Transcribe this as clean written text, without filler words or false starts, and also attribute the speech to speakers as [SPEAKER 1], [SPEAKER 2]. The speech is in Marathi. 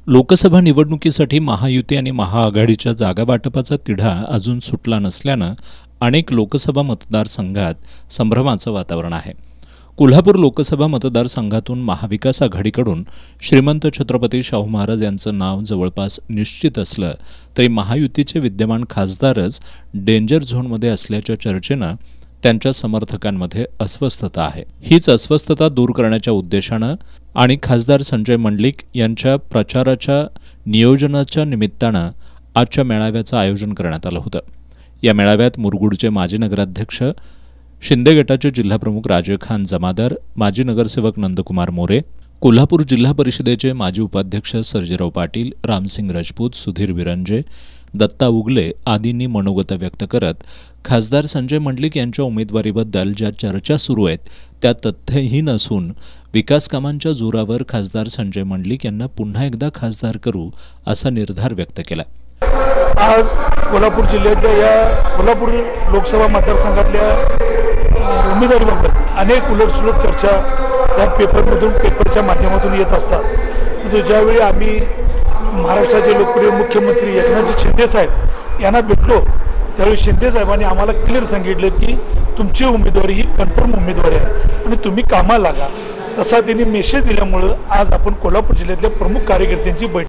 [SPEAKER 1] लोकसभा निवडणुकीसाठी महायुती आणि महाआघाडीच्या जागा वाटपाचा तिढा अजून सुटला नसल्यानं अनेक लोकसभा मतदारसंघात संभ्रमाचं वातावरण आहे। कोल्हापूर लोकसभा मतदारसंघातून महाविकास आघाडीकडून श्रीमंत छत्रपती शाहू महाराज यांचं नाव जवळपास निश्चित असलं तरी महायुतीचे विद्यमान खासदारच डेंजर झोनमध्ये असल्याच्या चर्चेनं त्यांच्या समर्थकांमध्ये अस्वस्थता आहे। हीच अस्वस्थता दूर करण्याच्या उद्देशानं आणि खासदार संजय मंडलिक यांच्या प्रचाराच्या नियोजनाच्या निमित्तानं आजच्या मेळाव्याचं आयोजन करण्यात आलं होतं। या मेळाव्यात मुरगुडचे माजी नगराध्यक्ष, शिंदे गटाचे जिल्हाप्रमुख राजे खान जमादार, माजी नगरसेवक नंदकुमार मोरे, कोल्हापूर जिल्हा परिषदेचे माजी उपाध्यक्ष सर्जेराव पाटील, रामसिंग राजपूत, सुधीर विरंजे, दत्ता उगले आदींनी मनोगत व्यक्त करत खासदार संजय मंडलिक यांच्या उमेदवारीबद्दल ज्या चर्चा सुरू आहेत त्या तथ्यहीन असून विकास कामांच्या जोरावर खासदार संजय मंडलिक यांना पुन्हा एकदा खासदार करू असा निर्धार व्यक्त केला।
[SPEAKER 2] आज कोल्हापूर जिल्ह्यातल्या या कोल्हापूर लोकसभा मतदारसंघातल्या उमेदवारीबाबत अनेक उलटसुलट चर्चा या पेपरच्या माध्यमातून येत असतात। परंतु ज्यावेळी आम्ही महाराष्ट्राचे लोकप्रिय मुख्यमंत्री एकनाथ शिंदे साहेब यांना भेटलो त्यावेळी शिंदे साहेबांनी आम्हाला क्लिअर सांगितलं की तुमची उमेदवारी ही कन्फर्म उमेदवारी आहे आणि तुम्ही कामाला लागा। तसा त्यांनी मेसेज दिल्यामुळं आज आपण कोल्हापूर जिल्ह्यातल्या प्रमुख कार्यकर्त्यांची बैठक